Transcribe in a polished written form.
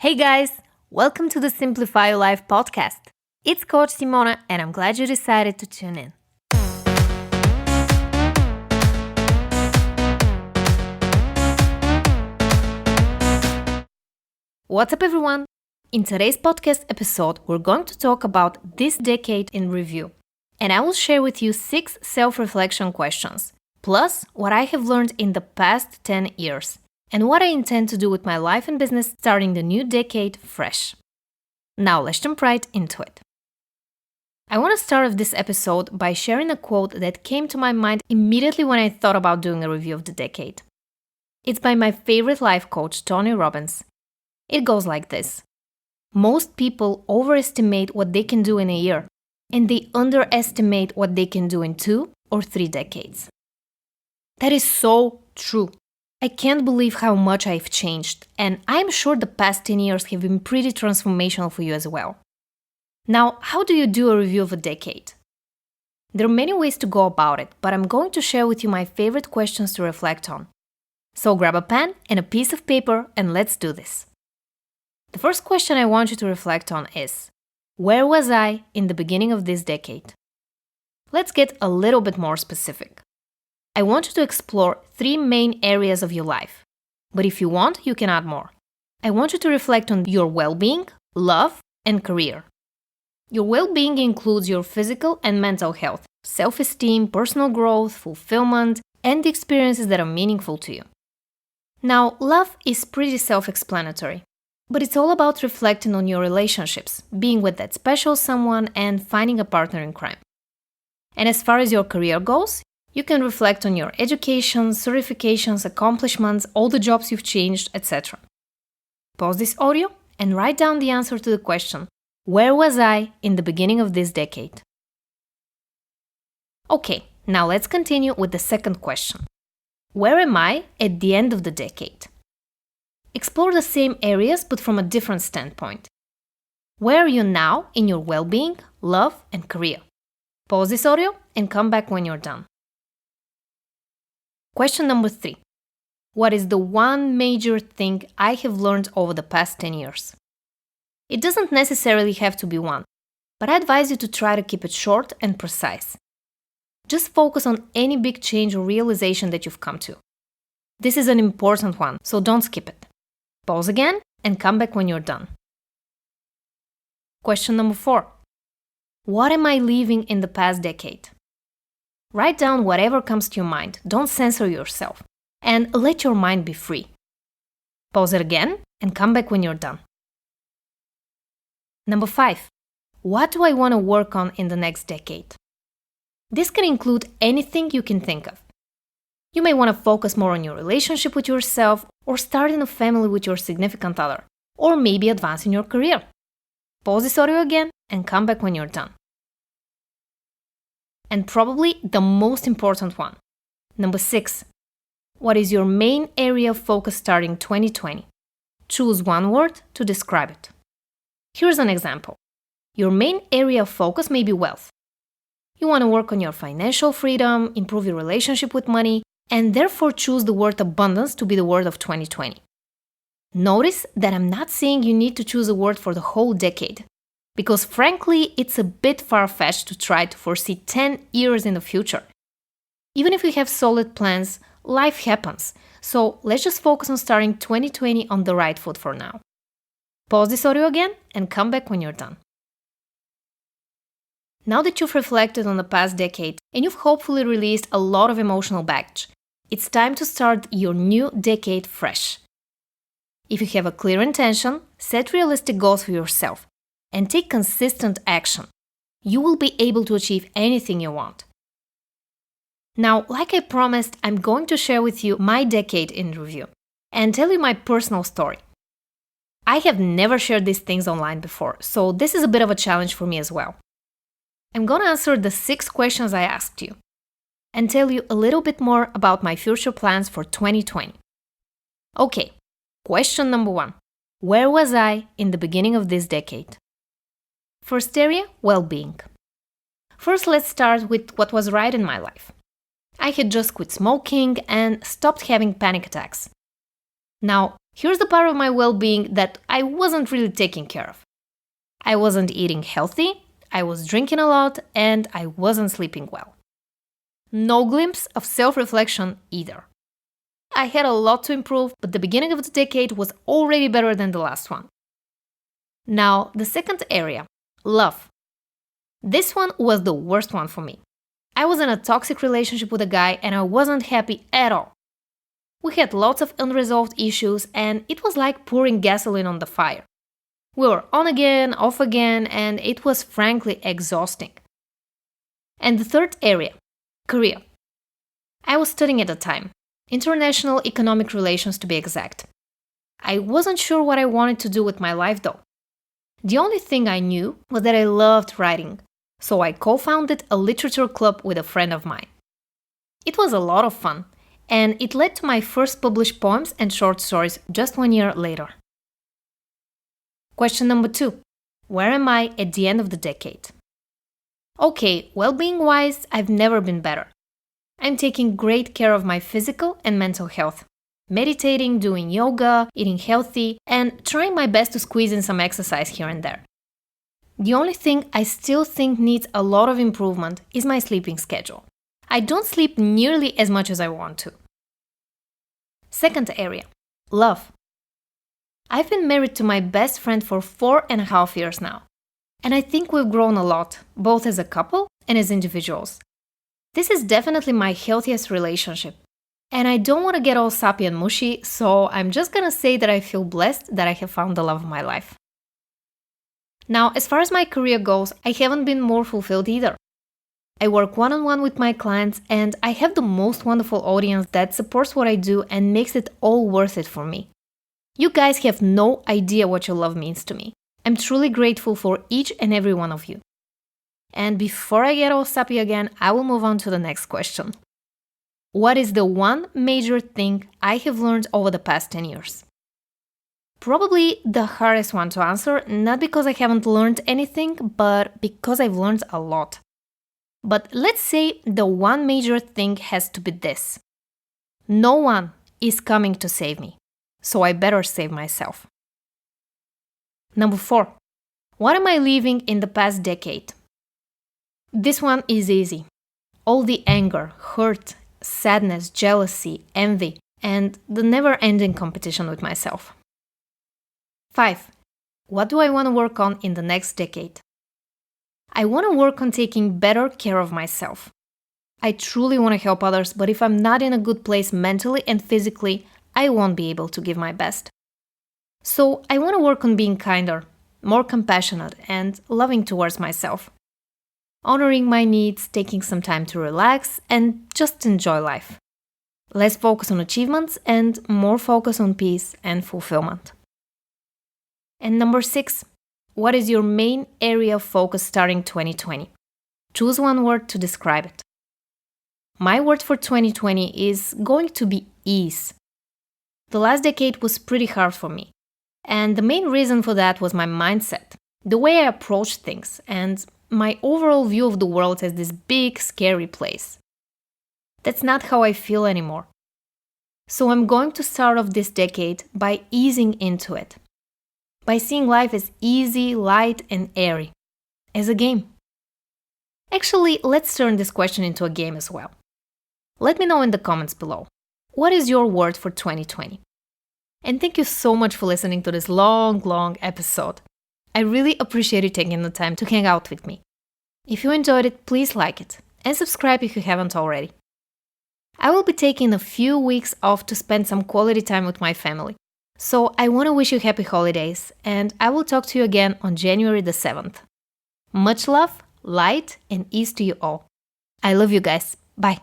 Hey guys, welcome to the Simplify Your Life podcast. It's Coach Simona and I'm glad you decided to tune in. What's up everyone? In today's podcast episode, we're going to talk about this decade in review. And I will share with you 6 self-reflection questions, plus what I have learned in the past 10 years. And what I intend to do with my life and business starting the new decade fresh. Now let's jump right into it. I want to start off this episode by sharing a quote that came to my mind immediately when I thought about doing a review of the decade. It's by my favorite life coach, Tony Robbins. It goes like this. Most people overestimate what they can do in a year, and they underestimate what they can do in 2 or 3 decades. That is so true. I can't believe how much I've changed, and I'm sure the past 10 years have been pretty transformational for you as well. Now, how do you do a review of a decade? There are many ways to go about it, but I'm going to share with you my favorite questions to reflect on. So grab a pen and a piece of paper and let's do this. The first question I want you to reflect on is, where was I in the beginning of this decade? Let's get a little bit more specific. I want you to explore 3 main areas of your life. But if you want, you can add more. I want you to reflect on your well-being, love, and career. Your well-being includes your physical and mental health, self-esteem, personal growth, fulfillment, and the experiences that are meaningful to you. Now, love is pretty self-explanatory, but it's all about reflecting on your relationships, being with that special someone, and finding a partner in crime. And as far as your career goes, you can reflect on your education, certifications, accomplishments, all the jobs you've changed, etc. Pause this audio and write down the answer to the question, where was I in the beginning of this decade? Okay, now let's continue with the second question. Where am I at the end of the decade? Explore the same areas but from a different standpoint. Where are you now in your well-being, love, and career? Pause this audio and come back when you're done. Question number 3. What is the one major thing I have learned over the past 10 years? It doesn't necessarily have to be one, but I advise you to try to keep it short and precise. Just focus on any big change or realization that you've come to. This is an important one, so don't skip it. Pause again and come back when you're done. Question number 4. What am I leaving in the past decade? Write down whatever comes to your mind, don't censor yourself, and let your mind be free. Pause it again and come back when you're done. Number 5. What do I want to work on in the next decade? This can include anything you can think of. You may want to focus more on your relationship with yourself, or starting a family with your significant other, or maybe advancing your career. Pause this audio again and come back when you're done. And probably the most important one. Number 6. What is your main area of focus starting 2020? Choose one word to describe it. Here's an example. Your main area of focus may be wealth. You want to work on your financial freedom, improve your relationship with money, and therefore choose the word abundance to be the word of 2020. Notice that I'm not saying you need to choose a word for the whole decade. Because frankly, it's a bit far-fetched to try to foresee 10 years in the future. Even if you have solid plans, life happens. So let's just focus on starting 2020 on the right foot for now. Pause this audio again and come back when you're done. Now that you've reflected on the past decade and you've hopefully released a lot of emotional baggage, it's time to start your new decade fresh. If you have a clear intention, set realistic goals for yourself and take consistent action, you will be able to achieve anything you want. Now, like I promised, I'm going to share with you my decade in review and tell you my personal story. I have never shared these things online before, so this is a bit of a challenge for me as well. I'm going to answer the 6 questions I asked you and tell you a little bit more about my future plans for 2020. Okay, question number 1. Where was I in the beginning of this decade? First area, well-being. First, let's start with what was right in my life. I had just quit smoking and stopped having panic attacks. Now, Here's the part of my well-being that I wasn't really taking care of. I wasn't eating healthy, I was drinking a lot, and I wasn't sleeping well. No glimpse of self-reflection either. I had a lot to improve, but the beginning of the decade was already better than the last one. Now, the second area, love. This one was the worst one for me. I was in a toxic relationship with a guy and I wasn't happy at all. We had lots of unresolved issues and it was like pouring gasoline on the fire. We were on again, off again, and it was frankly exhausting. And the third area, career. I was studying at the time, international economic relations to be exact. I wasn't sure what I wanted to do with my life though. The only thing I knew was that I loved writing, so I co-founded a literature club with a friend of mine. It was a lot of fun, and it led to my first published poems and short stories just 1 year later. Question number 2. Where am I at the end of the decade? Okay, well-being-wise, I've never been better. I'm taking great care of my physical and mental health. Meditating, doing yoga, eating healthy, and trying my best to squeeze in some exercise here and there. The only thing I still think needs a lot of improvement is my sleeping schedule. I don't sleep nearly as much as I want to. Second area, love. I've been married to my best friend for 4.5 years now, and I think we've grown a lot, both as a couple and as individuals. This is definitely my healthiest relationship, and I don't want to get all sappy and mushy, so I'm just gonna say that I feel blessed that I have found the love of my life. Now, as far as my career goes, I haven't been more fulfilled either. I work one-on-one with my clients, and I have the most wonderful audience that supports what I do and makes it all worth it for me. You guys have no idea what your love means to me. I'm truly grateful for each and every one of you. And before I get all sappy again, I will move on to the next question. What is the one major thing I have learned over the past 10 years? Probably the hardest one to answer, not because I haven't learned anything, but because I've learned a lot. But let's say the one major thing has to be this. No one is coming to save me, so I better save myself. Number 4. What am I leaving in the past decade? This one is easy. All the anger, hurt, sadness, jealousy, envy, and the never-ending competition with myself. 5. What do I want to work on in the next decade? I want to work on taking better care of myself. I truly want to help others, but if I'm not in a good place mentally and physically, I won't be able to give my best. So I want to work on being kinder, more compassionate, and loving towards myself. Honoring my needs, taking some time to relax, and just enjoy life. Less focus on achievements and more focus on peace and fulfillment. And number 6, what is your main area of focus starting 2020? Choose one word to describe it. My word for 2020 is going to be ease. The last decade was pretty hard for me, and the main reason for that was my mindset, the way I approached things, and my overall view of the world as this big, scary place. That's not how I feel anymore. So I'm going to start off this decade by easing into it. By seeing life as easy, light, and airy. As a game. Actually, let's turn this question into a game as well. Let me know in the comments below. What is your word for 2020? And thank you so much for listening to this long episode. I really appreciate you taking the time to hang out with me. If you enjoyed it, please like it and subscribe if you haven't already. I will be taking a few weeks off to spend some quality time with my family. So I want to wish you happy holidays, and I will talk to you again on January the 7th. Much love, light, and ease to you all. I love you guys. Bye.